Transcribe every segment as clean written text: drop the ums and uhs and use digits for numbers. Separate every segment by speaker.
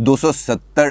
Speaker 1: 270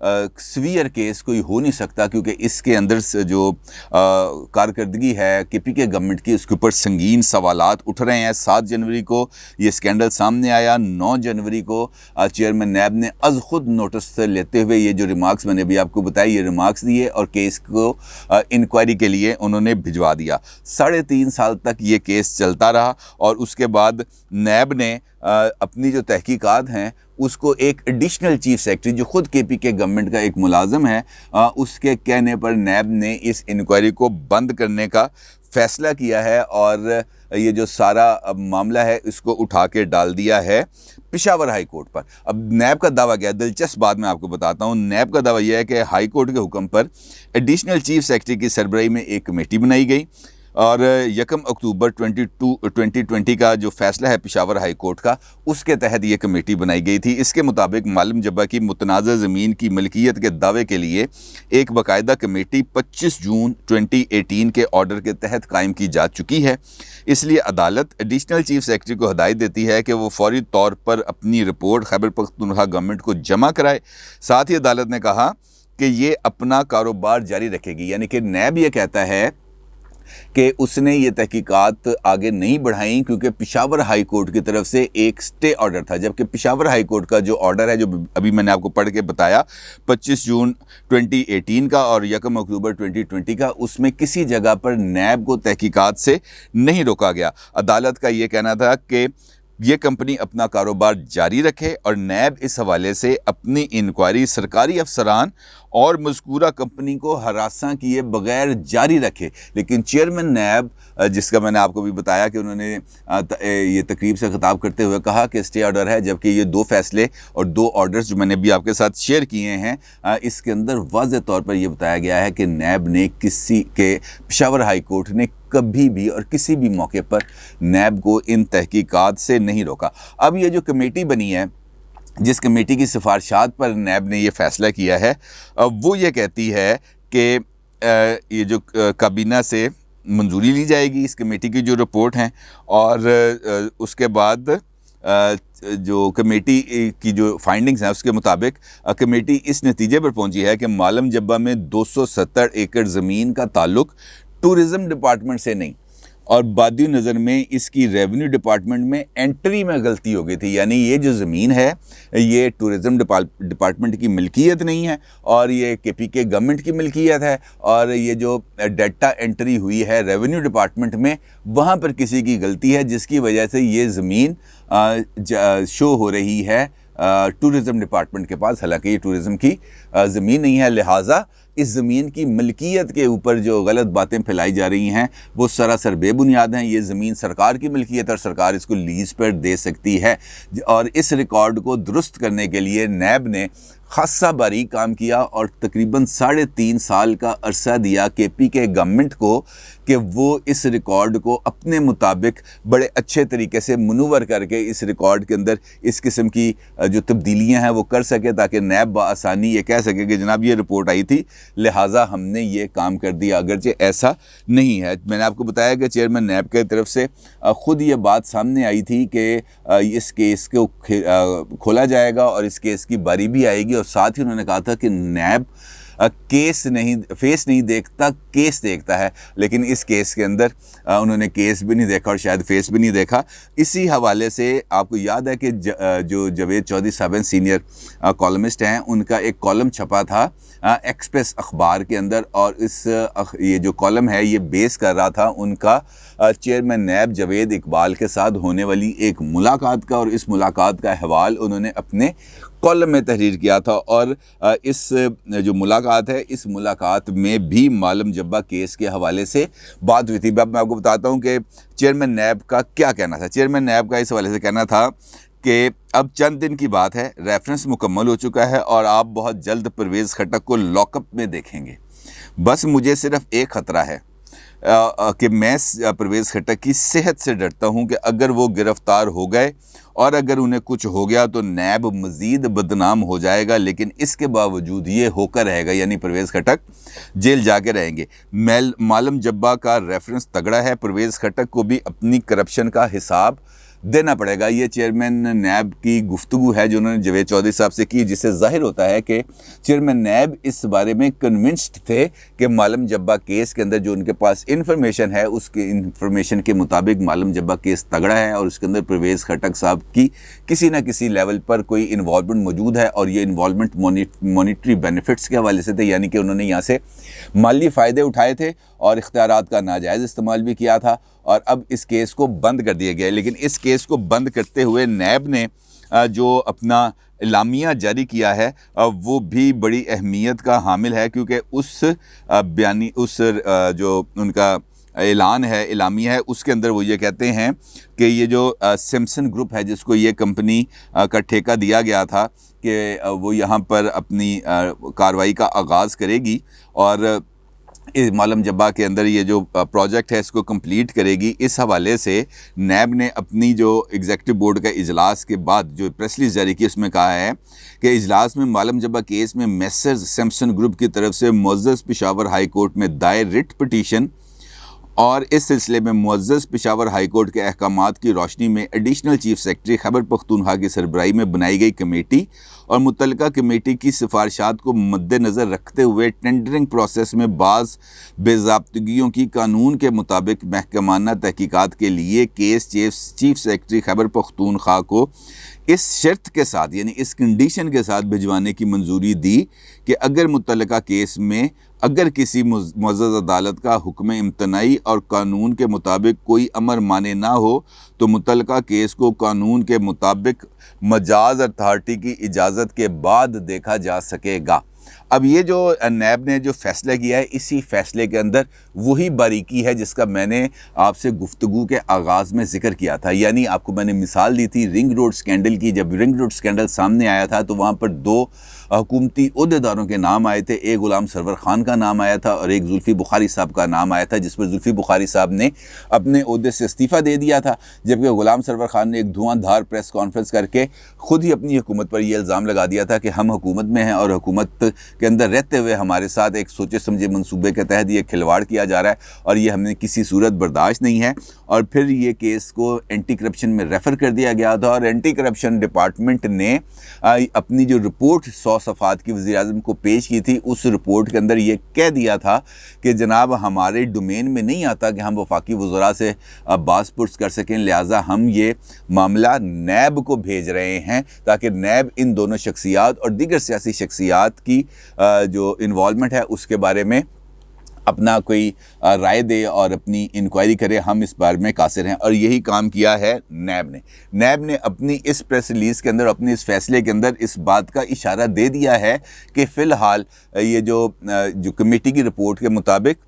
Speaker 1: severe case کوئی ہو نہیں سکتا، کیونکہ اس کے اندر سے جو کارکردگی ہے کے پی کے گورنمنٹ کی، اس کے اوپر سنگین سوالات اٹھ رہے ہیں۔ 7 جنوری کو یہ اسکینڈل سامنے آیا، 9 جنوری کو چیئرمین نیب نے از خود نوٹس لیتے ہوئے یہ جو ریمارکس میں نے بھی آپ کو بتایا، یہ ریمارکس دیے اور کیس کو انکوائری کے لیے انہوں نے بھجوا دیا۔ 3.5 سال تک یہ کیس چلتا رہا، اور اس کے بعد نیب نے اپنی جو تحقیقات ہیں اس کو ایک ایڈیشنل چیف سیکرٹری جو خود کے پی کے گورنمنٹ کا ایک ملازم ہے، اس کے کہنے پر نیب نے اس انکوائری کو بند کرنے کا فیصلہ کیا ہے، اور یہ جو سارا معاملہ ہے اس کو اٹھا کے ڈال دیا ہے پشاور ہائی کورٹ پر۔ اب نیب کا دعویٰ کیا ہے؟ دلچسپ بات میں آپ کو بتاتا ہوں۔ نیب کا دعویٰ یہ ہے کہ ہائی کورٹ کے حکم پر ایڈیشنل چیف سیکرٹری کی سربراہی میں ایک کمیٹی بنائی گئی، اور 1 اکتوبر 2020 کا جو فیصلہ ہے پشاور ہائی کورٹ کا، اس کے تحت یہ کمیٹی بنائی گئی تھی۔ اس کے مطابق معلم جبہ کی متنازع زمین کی ملکیت کے دعوے کے لیے ایک باقاعدہ کمیٹی 25 جون 2018 کے آرڈر کے تحت قائم کی جا چکی ہے۔ اس لیے عدالت ایڈیشنل چیف سیکرٹری کو ہدایت دیتی ہے کہ وہ فوری طور پر اپنی رپورٹ خیبر پختونخوا گورنمنٹ کو جمع کرائے۔ ساتھ ہی عدالت نے کہا کہ یہ اپنا کاروبار جاری رکھے گی، یعنی کہ نیب یہ کہتا ہے کہ اس نے یہ تحقیقات آگے نہیں بڑھائیں کیونکہ پشاور ہائی کورٹ کی طرف سے ایک سٹے آرڈر تھا، جبکہ پشاور ہائی کورٹ کا جو آرڈر ہے، جو ابھی میں نے آپ کو پڑھ کے بتایا 25 جون 2018 کا اور 1 اکتوبر 2020 کا، اس میں کسی جگہ پر نیب کو تحقیقات سے نہیں روکا گیا۔ عدالت کا یہ کہنا تھا کہ یہ کمپنی اپنا کاروبار جاری رکھے، اور نیب اس حوالے سے اپنی انکوائری سرکاری افسران اور مذکورہ کمپنی کو ہراساں کیے بغیر جاری رکھے۔ لیکن چیئرمین نیب، جس کا میں نے آپ کو بھی بتایا کہ انہوں نے یہ تقریب سے خطاب کرتے ہوئے کہا کہ اسٹے آرڈر ہے، جبکہ یہ 2 فیصلے اور 2 آرڈرز جو میں نے بھی آپ کے ساتھ شیئر کیے ہیں، اس کے اندر واضح طور پر یہ بتایا گیا ہے کہ نیب نے پشاور ہائی کورٹ نے کبھی بھی اور کسی بھی موقع پر نیب کو ان تحقیقات سے نہیں روکا۔ اب یہ جو کمیٹی بنی ہے، جس کمیٹی کی سفارشات پر نیب نے یہ فیصلہ کیا ہے، وہ یہ کہتی ہے کہ یہ جو کابینہ سے منظوری لی جائے گی اس کمیٹی کی جو رپورٹ ہیں، اور اس کے بعد جو کمیٹی کی جو فائنڈنگز ہیں اس کے مطابق کمیٹی اس نتیجے پر پہنچی ہے کہ معلم جبہ میں 270 ایکڑ زمین کا تعلق ٹورزم ڈپارٹمنٹ سے نہیں، اور بادی نظر میں اس کی ریونیو ڈپارٹمنٹ میں انٹری میں غلطی ہو گئی تھی، یعنی یہ جو زمین ہے یہ ٹورزم ڈپارٹمنٹ کی ملکیت نہیں ہے، اور یہ کے پی کے گورنمنٹ کی ملکیت ہے، اور یہ جو ڈیٹا انٹری ہوئی ہے ریونیو ڈپارٹمنٹ میں، وہاں پر کسی کی غلطی ہے، جس کی وجہ سے یہ زمین شو ہو رہی ہے ٹورزم ڈپارٹمنٹ کے پاس، حالانکہ یہ ٹورزم کی زمین نہیں ہے۔ لہٰذا اس زمین کی ملکیت کے اوپر جو غلط باتیں پھیلائی جا رہی ہیں وہ سراسر بے بنیاد ہیں۔ یہ زمین سرکار کی ملکیت اور سرکار اس کو لیز پر دے سکتی ہے، اور اس ریکارڈ کو درست کرنے کے لیے نیب نے خاصا باریک کام کیا اور تقریباً 3.5 سال کا عرصہ دیا کے پی کے گورنمنٹ کو کہ وہ اس ریکارڈ کو اپنے مطابق بڑے اچھے طریقے سے منور کر کے اس ریکارڈ کے اندر اس قسم کی جو تبدیلیاں ہیں وہ کر سکے، تاکہ نیب بآسانی یہ کہہ سکے کہ جناب یہ رپورٹ آئی تھی لہٰذا ہم نے یہ کام کر دیا، اگرچہ ایسا نہیں ہے۔ میں نے آپ کو بتایا کہ چیئرمین نیب کی طرف سے خود یہ بات سامنے آئی تھی کہ اس کیس کو کھولا جائے گا اور اس کیس کی باری بھی آئے گی، اور ساتھ ہی انہوں نے کہا تھا کہ نیب فیس نہیں دیکھتا، کیس دیکھتا ہے، لیکن اس کیس کے اندر انہوں نے کیس بھی نہیں دیکھا اور شاید فیس بھی نہیں دیکھا۔ اسی حوالے سے آپ کو یاد ہے کہ جو جاوید چودھری صاحب ہیں، سینئر کالمسٹ ہیں، ان کا ایک کالم چھپا تھا ایکسپریس اخبار کے اندر، اور یہ جو کالم ہے یہ بیس کر رہا تھا ان کا چیئرمین نیب جاوید اقبال کے ساتھ ہونے والی ایک ملاقات کا، اور اس ملاقات کا احوال انہوں نے اپنے کالم میں تحریر کیا تھا، اور اس جو ملاقات ہے اس ملاقات میں بھی معلم جبہ کیس کے حوالے سے بات ہوئی تھی۔ اب میں آپ کو بتاتا ہوں کہ چیئرمین نیب کا کیا کہنا تھا۔ چیئرمین نیب کا اس حوالے سے کہنا تھا کہ اب چند دن کی بات ہے، ریفرنس مکمل ہو چکا ہے اور آپ بہت جلد پرویز خٹک کو لاک اپ میں دیکھیں گے۔ بس مجھے صرف ایک خطرہ ہے کہ میں پرویز خٹک کی صحت سے ڈرتا ہوں کہ اگر وہ گرفتار ہو گئے اور اگر انہیں کچھ ہو گیا تو نیب مزید بدنام ہو جائے گا، لیکن اس کے باوجود یہ ہو کر رہے گا، یعنی پرویز خٹک جیل جا کے رہیں گے۔ معلم جبہ کا ریفرنس تگڑا ہے، پرویز خٹک کو بھی اپنی کرپشن کا حساب دینا پڑے گا۔ یہ چیئرمین نیب کی گفتگو ہے جو انہوں نے جاوید چودھری صاحب سے کی، جس سے ظاہر ہوتا ہے کہ چیئرمین نیب اس بارے میں کنونسڈ تھے کہ معلم جبہ کیس کے اندر جو ان کے پاس انفارمیشن ہے، اس کی انفارمیشن کے مطابق معلم جبہ کیس تگڑا ہے اور اس کے اندر پرویز خٹک صاحب کی کسی نہ کسی لیول پر کوئی انوالومنٹ موجود ہے، اور یہ انوالومنٹ مانیٹری بینیفٹس کے حوالے سے تھے، یعنی کہ انہوں نے یہاں سے مالی فائدے اٹھائے تھے اور اختیارات کا ناجائز استعمال بھی کیا تھا، اور اب اس کیس کو بند کر دیا گیا ہے۔ لیکن اس کیس کو بند کرتے ہوئے نیب نے جو اپنا اعلامیہ جاری کیا ہے وہ بھی بڑی اہمیت کا حامل ہے، کیونکہ اس جو ان کا اعلان ہے، اعلامیہ ہے، اس کے اندر وہ یہ کہتے ہیں کہ یہ جو سمسن گروپ ہے جس کو یہ کمپنی کا ٹھیکہ دیا گیا تھا کہ وہ یہاں پر اپنی کارروائی کا آغاز کرے گی اور معلم جبہ کے اندر یہ جو پروجیکٹ ہے اس کو کمپلیٹ کرے گی۔ اس حوالے سے نیب نے اپنی جو ایگزیکٹو بورڈ کا اجلاس کے بعد جو پریس ریلیز جاری کی، اس میں کہا ہے کہ اجلاس میں معلم جبہ کیس میں میسرز سمسن گروپ کی طرف سے معزز پشاور ہائی کورٹ میں دائر رٹ پٹیشن اور اس سلسلے میں معزز پشاور ہائی کورٹ کے احکامات کی روشنی میں additional chief secretary Khyber Pakhtunkhwa کی سربراہی میں بنائی گئی کمیٹی اور متعلقہ کمیٹی کی سفارشات کو مد نظر رکھتے ہوئے ٹینڈرنگ پروسیس میں بعض بے ضابطگیوں کی قانون کے مطابق محکمانہ تحقیقات کے لیے case chief secretary Khyber Pakhtunkhwa کو اس شرط کے ساتھ، یعنی اس کنڈیشن کے ساتھ بھجوانے کی منظوری دی کہ اگر متعلقہ کیس میں اگر کسی معزز عدالت کا حکم امتناعی اور قانون کے مطابق کوئی امر مانے نہ ہو تو متعلقہ کیس کو قانون کے مطابق مجاز اتھارٹی کی اجازت کے بعد دیکھا جا سکے گا۔ اب یہ جو نیب نے جو فیصلہ کیا ہے، اسی فیصلے کے اندر وہی باریکی ہے جس کا میں نے آپ سے گفتگو کے آغاز میں ذکر کیا تھا، یعنی آپ کو میں نے مثال دی تھی رنگ روڈ سکینڈل کی۔ جب رنگ روڈ سکینڈل سامنے آیا تھا تو وہاں پر دو حکومتی عہدیداروں کے نام آئے تھے، ایک غلام سرور خان کا نام آیا تھا اور ایک زلفی بخاری صاحب کا نام آیا تھا، جس پر زلفی بخاری صاحب نے اپنے عہدے سے استعفیٰ دے دیا تھا، جبکہ غلام سرور خان نے ایک دھواں دھار پریس کانفرنس کر کے خود ہی اپنی حکومت پر یہ الزام لگا دیا تھا کہ ہم حکومت میں ہیں اور حکومت کے اندر رہتے ہوئے ہمارے ساتھ ایک سوچے سمجھے منصوبے کے تحت یہ کھلواڑ کیا جا رہا ہے اور یہ ہم نے کسی صورت برداشت نہیں ہے۔ اور پھر یہ کیس کو اینٹی کرپشن میں ریفر کر دیا گیا تھا اور اینٹی کرپشن ڈپارٹمنٹ نے اپنی جو رپورٹ 100 صفحات کی وزیر اعظم کو پیش کی تھی، اس رپورٹ کے اندر یہ کہہ دیا تھا کہ جناب ہمارے ڈومین میں نہیں آتا کہ ہم وفاقی وزراء سے باز پرس کر سکیں، لہٰذا ہم یہ معاملہ نیب کو بھیج رہے ہیں تاکہ نیب ان دونوں شخصیات اور دیگر سیاسی شخصیات کی جو انوالومنٹ ہے اس کے بارے میں اپنا کوئی رائے دے اور اپنی انکوائری کرے۔ ہم اس بارے میں قاصر ہیں، اور یہی کام کیا ہے نیب نے اپنی اس پریس ریلیز کے اندر، اپنی اس فیصلے کے اندر اس بات کا اشارہ دے دیا ہے کہ فی الحال یہ جو کمیٹی کی رپورٹ کے مطابق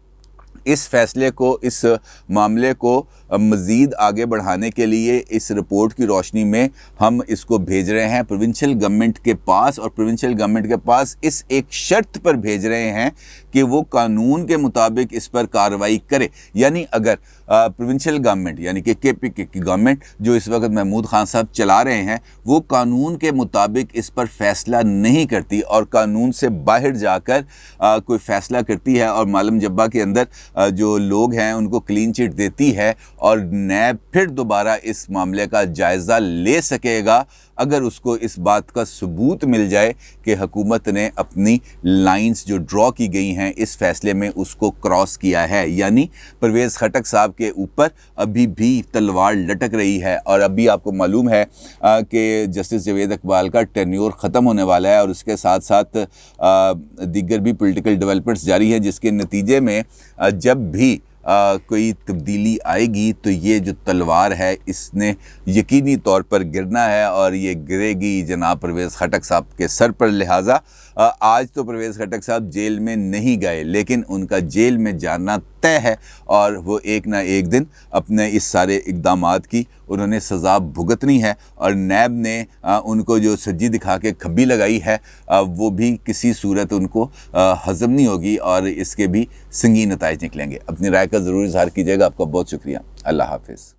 Speaker 1: اس فیصلے کو، اس معاملے کو مزید آگے بڑھانے کے لیے اس رپورٹ کی روشنی میں ہم اس کو بھیج رہے ہیں پروونشل گورنمنٹ کے پاس، اور پروونشل گورنمنٹ کے پاس اس ایک شرط پر بھیج رہے ہیں کہ وہ قانون کے مطابق اس پر کارروائی کرے۔ یعنی اگر پروونشل گورنمنٹ یعنی کہ کے پی کے کی گورنمنٹ جو اس وقت محمود خان صاحب چلا رہے ہیں، وہ قانون کے مطابق اس پر فیصلہ نہیں کرتی اور قانون سے باہر جا کر کوئی فیصلہ کرتی ہے اور معلم جبہ کے اندر جو لوگ ہیں ان کو کلین چٹ دیتی ہے، اور نیب پھر دوبارہ اس معاملے کا جائزہ لے سکے گا اگر اس کو اس بات کا ثبوت مل جائے کہ حکومت نے اپنی لائنز جو ڈرا کی گئی ہیں اس فیصلے میں اس کو کراس کیا ہے۔ یعنی پرویز خٹک صاحب کے اوپر ابھی بھی تلوار لٹک رہی ہے، اور ابھی آپ کو معلوم ہے کہ جسٹس جاوید اقبال کا ٹینیور ختم ہونے والا ہے اور اس کے ساتھ ساتھ دیگر بھی پولیٹیکل ڈیولپمنٹس جاری ہیں، جس کے نتیجے میں جب بھی کوئی تبدیلی آئے گی تو یہ جو تلوار ہے اس نے یقینی طور پر گرنا ہے، اور یہ گرے گی جناب پرویز خٹک صاحب کے سر پر۔ لہٰذا آج تو پرویز خٹک صاحب جیل میں نہیں گئے، لیکن ان کا جیل میں جانا طے ہے، اور وہ ایک نہ ایک دن اپنے اس سارے اقدامات کی انہوں نے سزا بھگتنی ہے، اور نیب نے ان کو جو سجی دکھا کے کھبی لگائی ہے وہ بھی کسی صورت ان کو ہضم نہیں ہوگی، اور اس کے بھی سنگین نتائج نکلیں گے۔ اپنی رائے کا ضرور اظہار کیجیے گا۔ آپ کا بہت شکریہ۔ اللہ حافظ۔